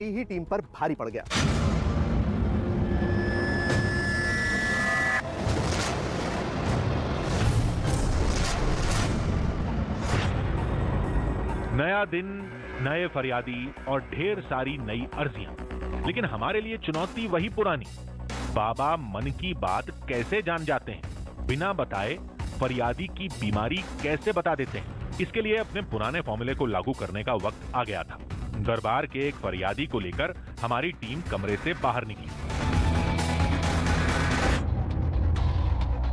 ही team पर भारी पड़ गया। नया दिन, नए फरियादी और ढेर सारी नई अर्जियां, लेकिन हमारे लिए चुनौती वही पुरानी। बाबा मन की बात कैसे जान जाते हैं, बिना बताए फरियादी की बीमारी कैसे बता देते हैं। इसके लिए अपने पुराने फॉर्मूले को लागू करने का वक्त आ गया था। दरबार के एक फरियादी को लेकर हमारी टीम कमरे से बाहर निकली।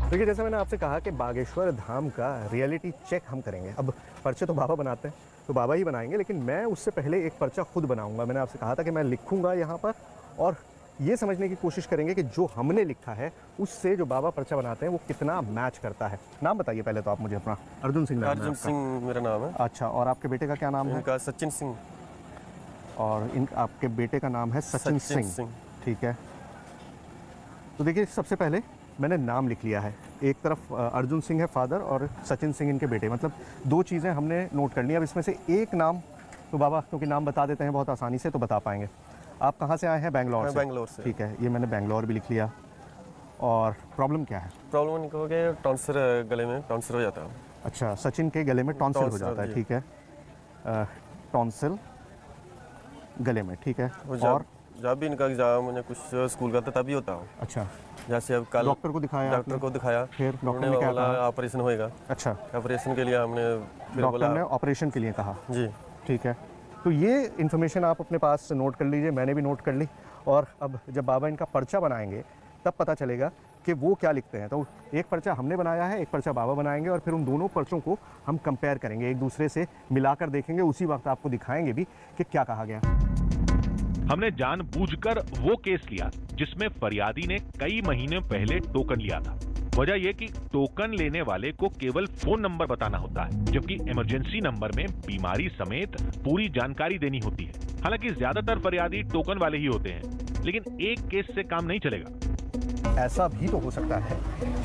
देखिए, जैसे मैंने आपसे कहा कि बागेश्वर धाम का रियलिटी चेक हम करेंगे। अब पर्चे तो बाबा बनाते हैं, तो बाबा ही बनाएंगे, लेकिन मैं उससे पहले एक पर्चा खुद बनाऊंगा। मैंने आपसे कहा था कि मैं लिखूंगा यहाँ पर, और ये समझने की कोशिश करेंगे कि जो हमने लिखा है उससे जो बाबा पर्चा बनाते हैं वो कितना मैच करता है। नाम बताइए पहले तो आप मुझे अपना। अर्जुन सिंह नाम है? अर्जुन सिंह मेरा नाम है। अच्छा, और आपके बेटे का क्या नाम है? इनका सचिन सिंह। और आपके बेटे का नाम है सचिन सिंह। ठीक है, तो देखिए, सबसे पहले मैंने नाम लिख लिया है। एक तरफ अर्जुन सिंह है फादर और सचिन सिंह इनके बेटे, मतलब दो चीज़ें हमने नोट कर ली। अब इसमें से एक नाम तो बाबा, क्योंकि नाम बता देते हैं बहुत आसानी से, तो बता पाएंगे। आप कहाँ से आए हैं? बेंगलोर से। बेंगलोर से। ठीक है, ये मैंने बेंगलोर भी लिख लिया। और प्रॉब्लम क्या है? प्रॉब्लम इनको हो गया टॉन्सिल, गले में टॉन्सिल हो जाता है। अच्छा, सचिन के गले में टॉन्सिल हो जाता है। ठीक है, टॉन्सिल गले में। ठीक है, और जब भी इनका एग्जाम मुझे कुछ स्कूल का था तभी होता है। अच्छा, जैसे अब कल डॉक्टर को दिखाया? डॉक्टर को दिखाया, फिर डॉक्टर ने क्या कहा? ऑपरेशन होएगा। अच्छा, ऑपरेशन के लिए हमने डॉक्टर ने ऑपरेशन के लिए कहा? जी। ठीक है, तो ये इन्फॉर्मेशन आप अपने पास नोट कर लीजिए, मैंने भी नोट कर ली। और अब जब बाबा इनका पर्चा बनाएंगे तब पता चलेगा कि वो क्या लिखते हैं। तो एक पर्चा हमने बनाया है, एक पर्चा बाबा बनाएंगे, और फिर उन दोनों पर्चों को हम कंपेयर करेंगे, एक दूसरे से मिलाकर देखेंगे। उसी वक्त आपको दिखाएंगे भी कि क्या कहा गया। हमने जानबूझकर वो केस लिया जिसमें फरियादी ने कई महीने पहले टोकन लिया था। वजह यह कि टोकन लेने वाले को केवल फोन नंबर बताना होता है, जबकि इमरजेंसी नंबर में बीमारी समेत पूरी जानकारी देनी होती है। हालांकि ज्यादातर फरियादी टोकन वाले ही होते हैं, लेकिन एक केस से काम नहीं चलेगा। ऐसा भी तो हो सकता है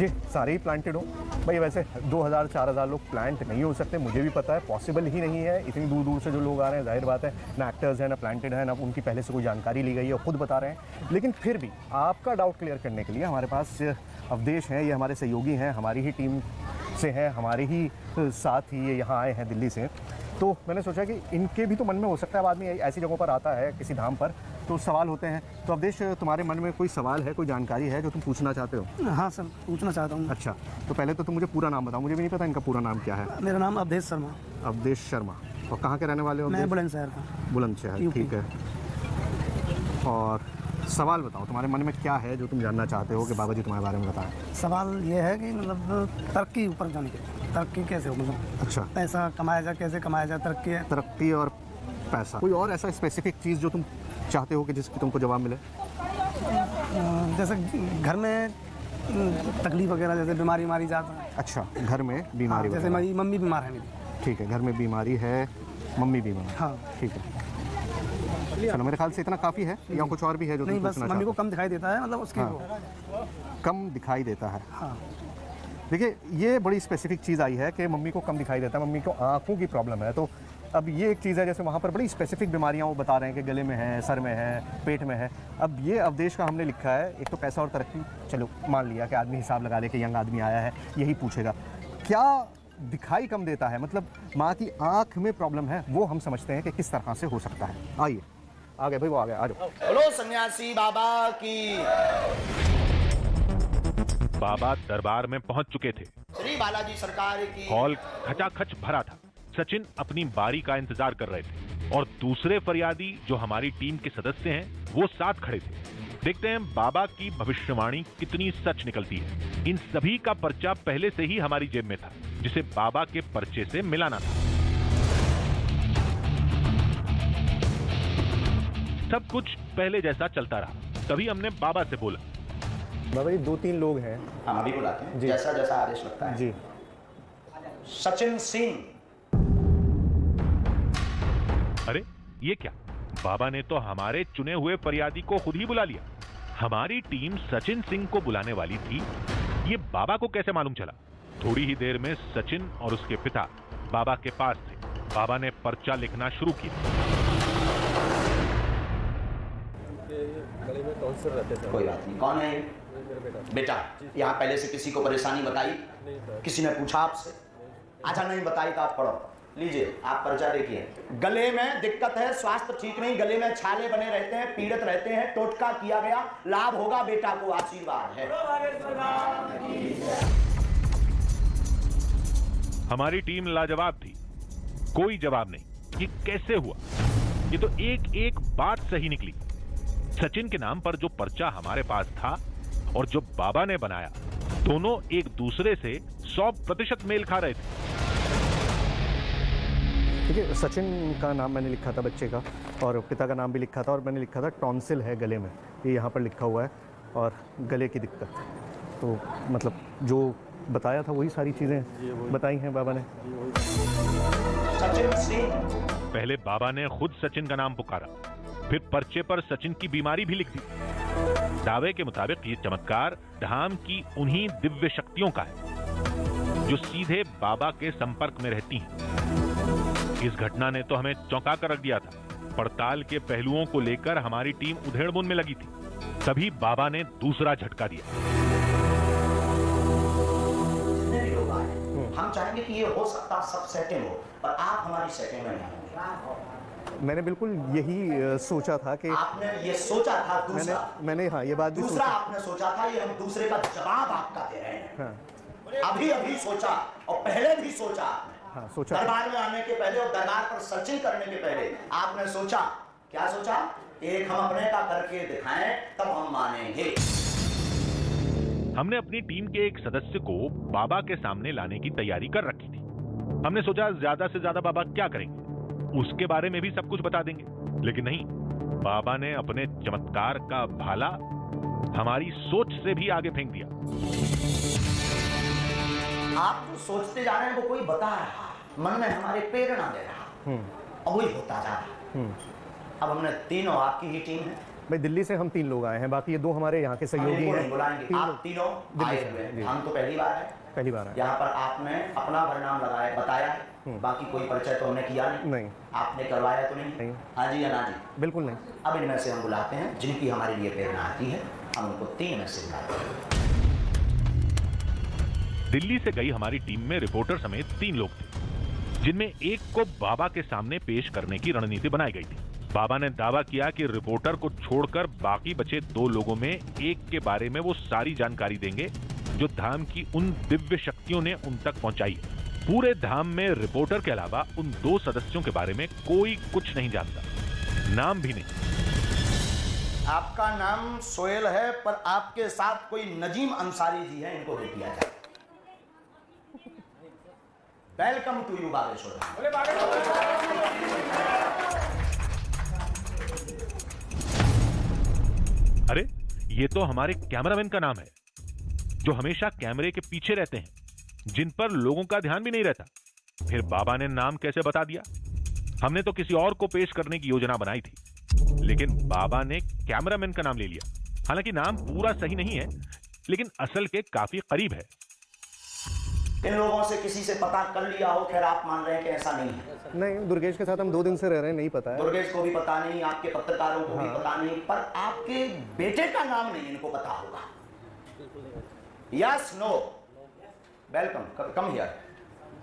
ये सारे ही प्लांटेड हो। भाई वैसे 2000-4000 लोग प्लांट नहीं हो सकते, मुझे भी पता है, पॉसिबल ही नहीं है। इतनी दूर दूर से जो लोग आ रहे हैं, जाहिर बात है, ना एक्टर्स हैं, ना प्लांटेड है, ना उनकी पहले से कोई जानकारी ली गई है, खुद बता रहे हैं। लेकिन फिर भी आपका डाउट क्लियर करने के लिए हमारे पास अवधेश हैं, ये हमारे सहयोगी हैं, हमारी ही टीम से हैं, हमारे ही साथ ही ये यहाँ आए हैं दिल्ली से। तो मैंने सोचा कि इनके भी तो मन में हो सकता है, आदमी ऐसी जगहों पर आता है किसी धाम पर तो सवाल होते हैं। तो अवधेश, तुम्हारे मन में कोई सवाल है, कोई जानकारी है जो तुम पूछना चाहते हो? हाँ सर, पूछना चाहता हूँ। अच्छा, तो पहले तो तुम मुझे पूरा नाम बताओ, मुझे भी नहीं पता इनका पूरा नाम क्या है। मेरा नाम अवधेश शर्मा। अवधेश शर्मा। और कहाँ के रहने वाले हो? मैं बुलंदशहर का। बुलंदशहर, ठीक है। और सवाल बताओ, तुम्हारे मन में क्या है जो तुम जानना चाहते हो कि बाबा जी तुम्हारे बारे में बताएं? सवाल ये है कि मतलब तरक्की ऊपर जाने की, तरक्की कैसे हो, मतलब अच्छा, पैसा कमाया जाए, कैसे कमाया जाए, तरक्की है। तरक्की और पैसा। कोई और ऐसा स्पेसिफिक चीज़ जो तुम चाहते हो कि जिसकी तुमको जवाब मिले? जैसे घर में तकलीफ वगैरह, जैसे बीमारी मारी जाता है। अच्छा, घर में बीमारी? जैसे मेरी मम्मी बीमार है मेरी। ठीक है, घर में बीमारी है, मम्मी बीमार। हाँ, ठीक है। चलो, मेरे ख्याल से इतना काफ़ी है, या कुछ और भी है जो नहीं? बस मम्मी को कम दिखाई देता है, मतलब उसकी कम दिखाई देता है। हाँ, देखिए, ये बड़ी स्पेसिफिक चीज़ आई है कि मम्मी को कम दिखाई देता है, मम्मी को आँखों की प्रॉब्लम है। तो अब ये एक चीज़ है, जैसे वहाँ पर बड़ी स्पेसिफिक बीमारियाँ वो बता रहे हैं कि गले में है, सर में है, पेट में है। अब ये अवधेश का हमने लिखा है, एक तो पैसा और तरक्की, चलो मान लिया कि आदमी हिसाब लगा ले कि यंग आदमी आया है, यही पूछेगा। क्या दिखाई कम देता है, मतलब माँ की आँख में प्रॉब्लम है, वो हम समझते हैं कि किस तरह से हो सकता है। आइए आगे भाई, वो आ गए, आ जाओ। बोलो सन्यासी बाबा की। बाबा दरबार में पहुंच चुके थे। श्री बालाजी सरकार की। हॉल खचाखच भरा था। सचिन अपनी बारी का इंतजार कर रहे थे और दूसरे फरियादी जो हमारी टीम के सदस्य हैं वो साथ खड़े थे। देखते हैं बाबा की भविष्यवाणी कितनी सच निकलती है। इन सभी का पर्चा पहले से ही हमारी जेब में था, जिसे बाबा के पर्चे से मिलाना था। सब कुछ पहले जैसा चलता रहा। तभी हमने बाबा से बोला, बाबा जी 2-3 लोग हैं। हम अभी बुलाते हैं, जैसा जैसा आदेश लगता है। जी। सचिन सिंह। अरे ये क्या, बाबा ने तो हमारे चुने हुए फरियादी को खुद ही बुला लिया। हमारी टीम सचिन सिंह को बुलाने वाली थी, ये बाबा को कैसे मालूम चला? थोड़ी ही देर में सचिन और उसके पिता बाबा के पास थे। बाबा ने पर्चा लिखना शुरू किया। गली में टॉन्सिल रहते थे। कोई बात नहीं। कौन है ये? बेटा, यहाँ पहले से किसी को परेशानी बताई? किसी ने पूछा आपसे? अच्छा, नहीं बताई तो आप पढ़ो। लीजिए, आप पर्चा देखिए। गले में दिक्कत है, स्वास्थ्य ठीक नहीं, गले में छाले बने रहते हैं, पीड़ित रहते हैं, टोटका किया गया, लाभ होगा, बेटा को आशीर्वाद है। हमारी टीम लाजवाब थी, कोई जवाब नहीं। ये कैसे हुआ? ये तो एक एक बात सही निकली। सचिन के नाम पर जो पर्चा हमारे पास था और जो बाबा ने बनाया, दोनों एक दूसरे से 100% मेल खा रहे थे। देखिए, सचिन का नाम मैंने लिखा था बच्चे का, और पिता का नाम भी लिखा था, और मैंने लिखा था टॉन्सिल है गले में, ये यहाँ पर लिखा हुआ है, और गले की दिक्कत। तो मतलब जो बताया था वही सारी चीज़ें बताई हैं बाबा ने। सचिन सिंह। पहले बाबा ने खुद सचिन का नाम पुकारा, फिर पर्चे पर सचिन की बीमारी भी लिख दी। दावे के मुताबिक ये चमत्कार धाम की उन्हीं दिव्य शक्तियों का है जो सीधे बाबा के संपर्क में रहती हैं। इस घटना ने तो हमें चौंका कर रख दिया था। पड़ताल के पहलुओं को लेकर हमारी टीम उधेड़बुन में लगी थी। तभी बाबा ने दूसरा झटका दिया। हम चाहेंगे कि ये हो सकता सब सेटिंग हो, पर आप हमारी सेटिंग में नहीं होंगे। मैंने बिल्कुल यही सोचा था कि आपने ये सोचा था। दूसरा मैंने हाँ, ये बात भी दूसरा आपने सोचा था, ये हम दूसरे का जवाब आपका दे रहे हैं। हाँ। अभी सोचा, और पहले भी सोचा आपने। हाँ, सोचा। दरबार में आने के पहले और दरबार पर सर्चिंग करने के पहले आपने सोचा, क्या सोचा? एक हम अपने का करके दिखाएं, तब हम मानेंगे। हमने अपनी टीम के एक सदस्य को बाबा के सामने लाने की तैयारी कर रखी थी। हमने सोचा ज्यादा से ज्यादा बाबा क्या करेंगे, उसके बारे में भी सब कुछ बता देंगे। लेकिन नहीं, बाबा ने अपने चमत्कार का भाला हमारी सोच से भी आगे फेंक दिया। आप जो सोचते जा रहे हैं वो कोई बता रहा, मन में हमारे प्रेरणा दे रहा, और वही होता जा रहा। अब हमने तीनों, आपकी ही टीम है भाई, दिल्ली से हम 3 लोग आए हैं, बाकी ये 2 हमारे यहाँ के सहयोगी हैं। बुलाएंगे, आप तीनों आए हुए हैं। हम तो पहली बार है, पहली बार है। यहाँ पर आपने अपना परिणाम लगाया, बताया है, बाकी कोई परिचय तो हमने किया नहीं। आपने करवाया तो नहीं? हाँ जी या ना जी? बिल्कुल नहीं। अब इनमें से हम बुलाते हैं जिनकी हमारे लिए प्रेरणा आती है, हम उनको 3 में से बुलाते हैं। दिल्ली से गई हमारी टीम में रिपोर्टर समेत 3 लोग थे, जिनमें एक को बाबा के सामने पेश करने की रणनीति बनाई गई थी। बाबा ने दावा किया कि रिपोर्टर को छोड़कर बाकी बचे 2 लोगों में एक के बारे में वो सारी जानकारी देंगे जो धाम की उन दिव्य शक्तियों ने उन तक पहुंचाई है। पूरे धाम में रिपोर्टर के अलावा उन 2 सदस्यों के बारे में कोई कुछ नहीं जानता, नाम भी नहीं। आपका नाम सोहेल है, पर आपके साथ कोई नजीम अंसारी जी है, इनको दे दिया जाए। Welcome to you Bageshwar. अरे, ये तो हमारे कैमरामैन का नाम है, जो हमेशा कैमरे के पीछे रहते हैं, जिन पर लोगों का ध्यान भी नहीं रहता। फिर बाबा ने नाम कैसे बता दिया? हमने तो किसी और को पेश करने की योजना बनाई थी, लेकिन बाबा ने कैमरामैन का नाम ले लिया। हालांकि नाम पूरा सही नहीं है, लेकिन असल के काफी करीब है। इन लोगों से किसी से पता कर लिया हो? खैर, आप मान रहे हैं कि ऐसा नहीं है। नहीं, दुर्गेश के साथ हम 2 दिन से रह रहे हैं, नहीं पता है। दुर्गेश को भी पता नहीं, आपके पत्रकारों को भी पता नहीं, पर आपके बेटे का नाम नहीं इनको पता होगा। Yes, no? Welcome, come here.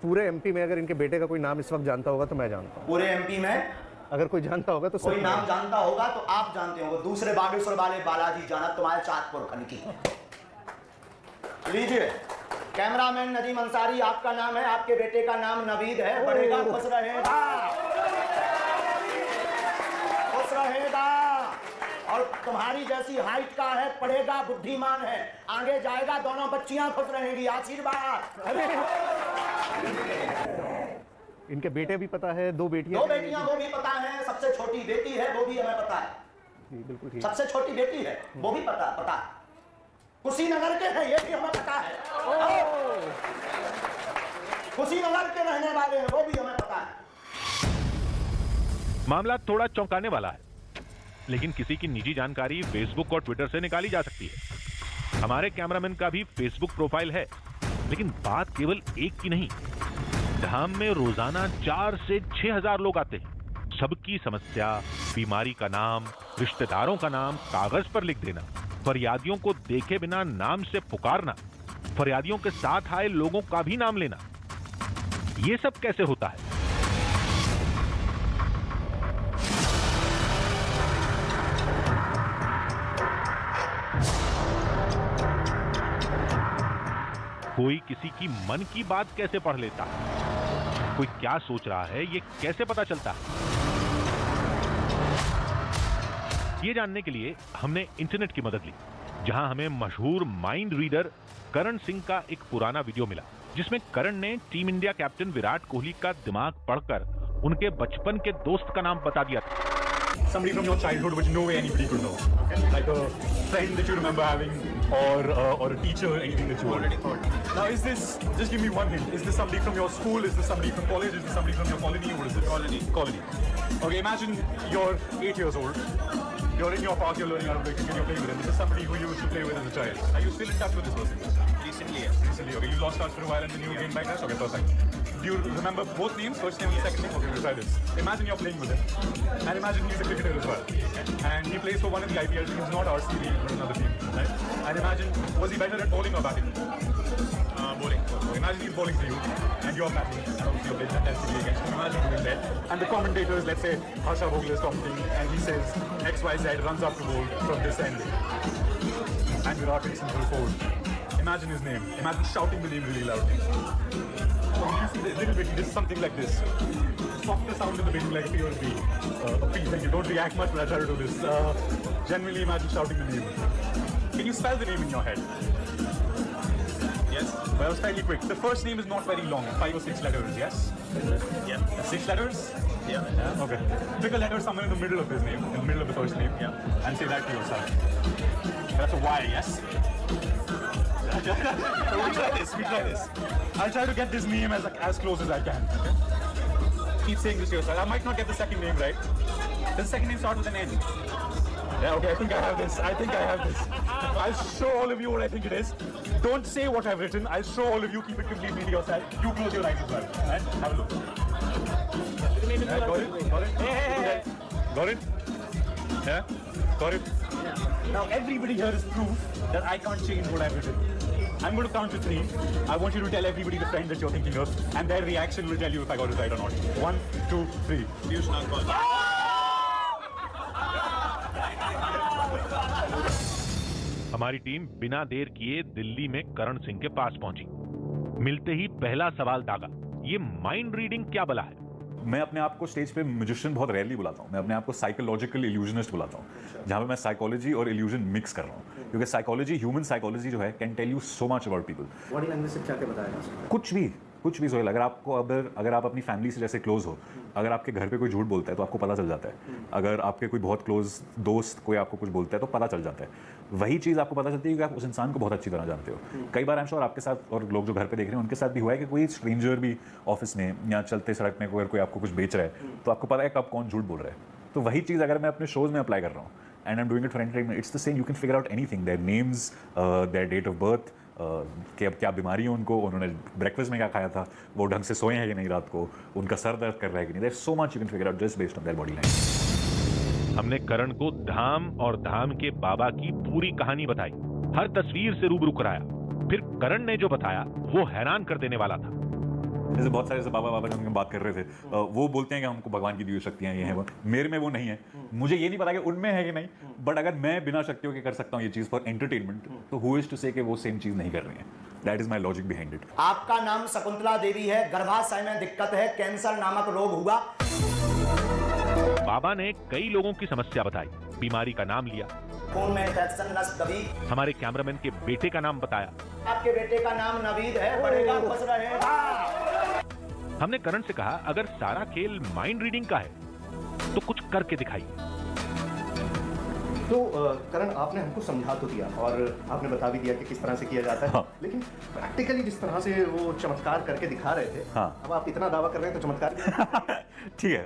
पूरे एमपी में अगर इनके बेटे का कोई नाम इस वक्त जानता होगा तो मैं जानता हूँ। पूरे एमपी में अगर कोई जानता होगा तो कोई नाम जानता होगा तो आप जानते होंगे। दूसरे बागेश्वर वाले बालाजी जाना तुम्हारे चाँदपुर खनकी। लीजिए, कैमरामैन नजीम अंसारी आपका नाम है, आपके बेटे का नाम नवीद है। बढ़ेगा, खुश रहेगा, खुश रहेगा, और तुम्हारी जैसी हाइट का है, पढ़ेगा, बुद्धिमान है, आगे जाएगा, दोनों बच्चियां खुश रहेंगी। आशीर्वाद। इनके बेटे भी पता है, 2 बेटियां। 2 बेटियां, वो भी पता है। सबसे छोटी बेटी है, वो भी हमें पता है। जी, बिल्कुल ठीक। सबसे छोटी बेटी है, वो भी पता है। कुशीनगर के हैं, ये भी हमें पता है। कुशीनगर के रहने वाले हैं, वो भी हमें पता है। मामला थोड़ा चौंकाने वाला है, लेकिन किसी की निजी जानकारी फेसबुक और ट्विटर से निकाली जा सकती है। हमारे कैमरामैन का भी फेसबुक प्रोफाइल है, लेकिन बात केवल एक की नहीं। धाम में रोजाना 4 से 6 हजार लोग आते हैं। सबकी समस्या बीमारी का नाम, रिश्तेदारों का नाम कागज पर लिख देना, फरियादियों को देखे बिना नाम से पुकारना, फरियादियों के साथ आए लोगों का भी नाम लेना, ये सब कैसे होता है? कोई किसी की मन की बात कैसे पढ़ लेता है? कोई क्या सोच रहा है ये कैसे पता चलता है? ये जानने के लिए हमने इंटरनेट की मदद ली, जहां हमें मशहूर माइंड रीडर करण सिंह का एक पुराना वीडियो मिला, जिसमें करण ने team India captain Virat Kohli का दिमाग पढ़कर उनके बचपन के दोस्त का नाम बता दिया था। Somebody from your childhood which no way anybody could know, like a friend that you remember having, or a teacher, anything that you already thought. Now, is this? Just give me one hint. Is this somebody from your school? Is this somebody from college? Is this somebody from your colony? What is this? Colony. Okay, imagine you're 8 years old. You're in your park. You're learning how to play cricket. You're playing with him. This is somebody who you used to play with as a child. Are you still in touch with this person? Recently, yes. Recently, okay. You lost touch for a while and then you gained back touch. Okay, perfect. Do you remember both names, first name and second name? Okay, we'll try this. Imagine you're playing with him, and imagine he's a cricketer as well, and he plays for one in the IPL team. He's not RCB, but another team, right? And imagine, was he better at bowling or batting? Bowling. So imagine he's bowling to you, and you're batting, and obviously you're playing fantastically against him. Imagine doing that, and the commentators, let's say Harsha Bhogle is commenting, and he says XYZ runs up to bowl from this end, and Virat hits him through four. Imagine his name. Imagine shouting the name really loudly. You see a little bit, this is something like this. Softer sound in the beginning, like P or B. Thank you. Don't react much, but I try to do this. Generally, imagine shouting the name. Can you spell the name in your head? Yes. Well, I was fairly quick. The first name is not very long, 5 or 6 letters, yes? Yeah. 6 letters? Yeah. Okay. Pick a letter somewhere in the middle of his name, in the middle of the first name, and say that to yourself. That's a Y, yes? We try this. I'll try to get this name as close as I can. Okay? Keep saying this to yourself. I might not get the second name right. Does the second name start with an N? Yeah, okay, I think I have this. I'll show all of you what I think it is. Don't say what I've written. I'll show all of you. Keep it completely to yourself. You close your eyes as well. Right? Have a look. Got it? Hey. Got it? Yeah? Got it? Yeah. Now everybody here is proof that I can't change what I've written. I'm going to count to 3. I want you to tell everybody the friend that you're thinking of, and their reaction will tell you if I got it right or not. 1, 2, 3. Piyush Nagpal. हमारी team बिना देर किए दिल्ली में करण सिंह के पास पहुंची। मिलते ही पहला सवाल दागा, ये माइंड रीडिंग क्या बला है? मैं अपने आप को स्टेज पे म्यूजिशियन बहुत रेयरली बुलाता हूँ। मैं अपने आप को साइकोलॉजिकल इल्यूजनिस्ट बुलाता हूँ, जहाँ पे मैं साइकोलॉजी और इल्यूजन मिक्स कर रहा हूँ, क्योंकि साइकोलॉजी, ह्यूमन साइकोलॉजी जो है, can tell you so much about people. Body language से क्या क्या बताया? कुछ भी सोहेल, अगर आप अपनी फैमिली से जैसे क्लोज हो, अगर आपके घर पे कोई झूठ बोलता है तो आपको पता चल जाता है। अगर आपके कोई बहुत क्लोज दोस्त कोई आपको कुछ बोलता है तो पता चल जाता है। वही चीज़ आपको पता चलती है कि आप उस इंसान को बहुत अच्छी तरह जानते हो। कई बार आई एम श्योर आपके साथ और लोग जो घर पे देख रहे हैं उनके साथ भी हुआ है कि कोई स्ट्रेंजर भी ऑफिस में या चलते सड़क में अगर कोई आपको कुछ बेच रहा है तो आपको पता है कब कौन झूठ बोल रहा है। तो वही चीज़ अगर मैं अपने शोज में अप्लाई कर रहा हूँ, and I am doing it for entertainment, it's the same. You can figure out anything, their names, their date of birth, कि अब क्या बीमारी है उनको, उन्होंने ब्रेकफास्ट में क्या खाया था, वो ढंग से सोए हैं कि नहीं रात को, उनका सर दर्द कर रहा है कि नहीं। There so much you can figure out just based on their body language. हमने करण को धाम और धाम के बाबा की पूरी कहानी बताई, हर तस्वीर से रूबरू कराया। फिर करण ने जो बताया वो हैरान कर देने वाला था। जैसे बहुत सारे जैसे बाबा जब हम बात कर रहे थे, वो बोलते हैं कि हमको भगवान की दी हुई शक्तियाँ ये हैं, वो मेरे में वो नहीं है। मुझे ये नहीं पता कि उनमें है कि नहीं, बट अगर मैं बिना शक्तियों के कर सकता हूँ ये चीज़ फॉर एंटरटेनमेंट, तो हु इज टू से कि वो सेम चीज़ नहीं कर रही है। That is my logic behind it. आपका नाम शकुंतला देवी है, गर्भाशय में दिक्कत है, कैंसर नामक रोग हुआ। बाबा ने कई लोगों की समस्या बताई, बीमारी का नाम लिया, खून में इन्फेक्शन, नस दबी। हमारे कैमरामैन के बेटे का नाम बताया। आपके बेटे का नाम नवीद है, बढ़ेगा खुश रहेगा। हमने करण से कहा अगर सारा खेल माइंड रीडिंग का है तो कुछ करके दिखाइए। तो करण, आपने हमको समझा तो दिया और आपने बता भी दिया कि किस तरह से किया जाता है, लेकिन प्रैक्टिकली जिस तरह से वो चमत्कार करके दिखा रहे थे, अब आप इतना दावा कर रहे हैं तो चमत्कार ठीक है।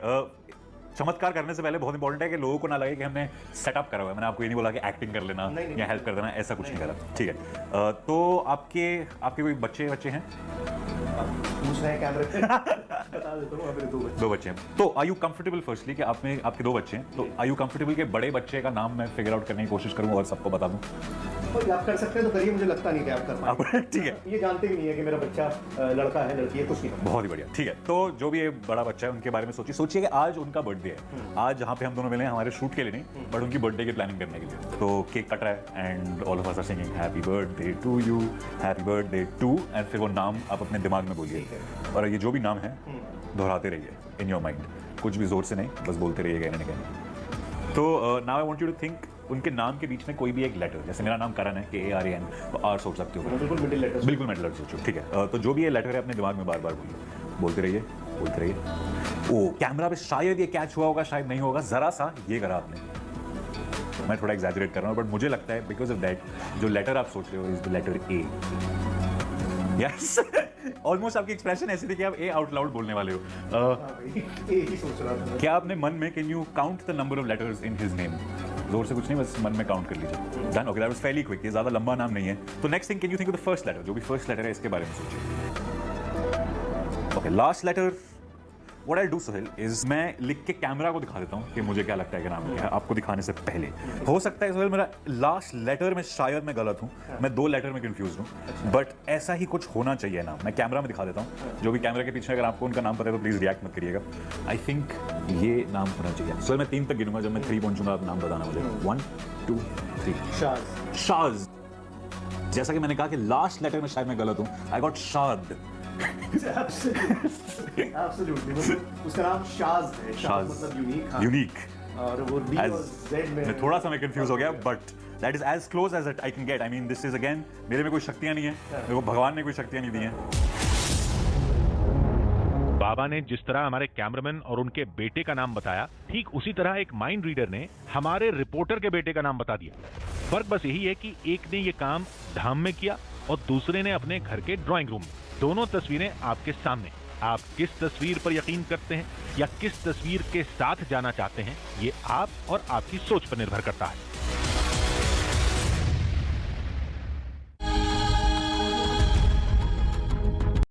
चमत्कार करने से पहले बहुत इंपॉर्टेंट है कि लोगों को ना लगे कि हमने सेटअप करा हुआ है। मैंने आपको ये नहीं बोला कि एक्टिंग कर लेना या हेल्प कर देना, ऐसा कुछ नहीं करा। ठीक है, तो आपके कोई बच्चे हैं? पूछ रहे हैं कैमरे पे बता देता हूँ, मेरे 2 बच्चे। 2 बच्चे हैं। तो आर यू कंफर्टेबल फर्स्टली कि आपने आपके 2 बच्चे हैं, तो आर यू कंफर्टेबल कि बड़े बच्चे का नाम मैं फिगर आउट करने की कोशिश करूँ और सबको बता दूँ? और आप कर सकते हैं तो करिए, मुझे लगता नहीं कि आप कर पाएंगे। ठीक है, ये जानते भी नहीं है कि मेरा बच्चा लड़का है लड़की है, कुछ नहीं पता। बहुत ही बढ़िया। ठीक है, तो जो भी ये बड़ा बच्चा है उनके बारे में सोचिए कि आज उनका बर्थडे है। आज जहाँ पे हम दोनों मिले हैं हमारे शूट के लिए नहीं, बट उनकी बर्थडे की प्लानिंग करने के लिए। तो केक कट रहा है and all of us are singing happy birthday to you, happy birthday to, and फिर वो नाम आप अपने दिमाग में बोलिए और ये जो भी नाम है दोहराते रहिए इन योर माइंड, कुछ भी जोर से नहीं, बस बोलते रहिएगा कहने कहने। तो now I want you to think उनके नाम के बीच में कोई भी एक लेटर, जैसे मेरा नाम करण है KARAN, तो R सोच सकते हो, बिल्कुल मिडिल लेटर, बिल्कुल मिडिल लेटर सोचो। ठीक है, तो जो भी ये लेटर है अपने दिमाग में बार बार बोलिए, बोलते रहिए। ओ कैमरा पे शायद ये कैच हुआ होगा, शायद नहीं होगा, जरा सा ये करा आपने, मैं थोड़ा एग्जैजरेट कर रहा हूँ, बट मुझे लगता है बिकॉज ऑफ दैट जो लेटर आप सोच रहे हो is the letter A। Yes, almost आपकी एक्सप्रेशन ऐसी थी कि आप A आउट लाउड बोलने वाले हो। एक ही सोच रहा था। क्या आपने मन में can you count the number of letters in his name? जोर से कुछ नहीं, बस मन में काउंट कर लीजिए। Done, okay, that was fairly quick, ये ज्यादा लंबा नाम नहीं है। तो next thing, can you think of the first letter? जो भी फर्स्ट लेटर है इसके बारे में सोचिए। Okay, last letter, what I do Sohail is मैं लिख के कैमरा को दिखा देता हूँ कि मुझे क्या लगता है कि नाम क्या है, आपको दिखाने से पहले। हो सकता है सोहेल मेरा लास्ट लेटर में शायद मैं गलत हूँ, मैं 2 लेटर में कंफ्यूज हूँ, बट ऐसा ही कुछ होना चाहिए नाम। मैं कैमरा में दिखा देता हूँ, जो भी कैमरा के पीछे अगर आपको उनका नाम पता है तो प्लीज रिएक्ट मत करिएगा। आई थिंक ये नाम होना चाहिए। सोहेल मैं 3 तक गिनूंगा, जब मैं 3 पहुंचूंगा आप नाम बताना मुझे। 1 2 3। शाज। जैसा कि मैंने कहा कि लास्ट लेटर में शायद मैं गलत हूँ, आई गॉट शाद। Absolutely, मतलब उसका नाम शाज है। शाज मतलब यूनिक। हाँ। यूनिक, और वो D और Z में मैं थोड़ा सा मैं कंफ्यूज हो गया, but that is as close as I can get. I mean this is again, मेरे में कोई शक्तियां नहीं है, मेरे को भगवान ने कोई शक्तियां नहीं दी हैं। बाबा ने जिस तरह हमारे कैमरामैन और उनके बेटे का नाम बताया, ठीक उसी तरह एक माइंड रीडर ने हमारे रिपोर्टर के बेटे का नाम बता दिया। फर्क बस यही है कि एक ने ये काम धाम में किया और दूसरे ने अपने घर के ड्राइंग रूम में। दोनों तस्वीरें आपके सामने। आप किस तस्वीर पर यकीन करते हैं या किस तस्वीर के साथ जाना चाहते हैं, ये आप और आपकी सोच पर निर्भर करता है।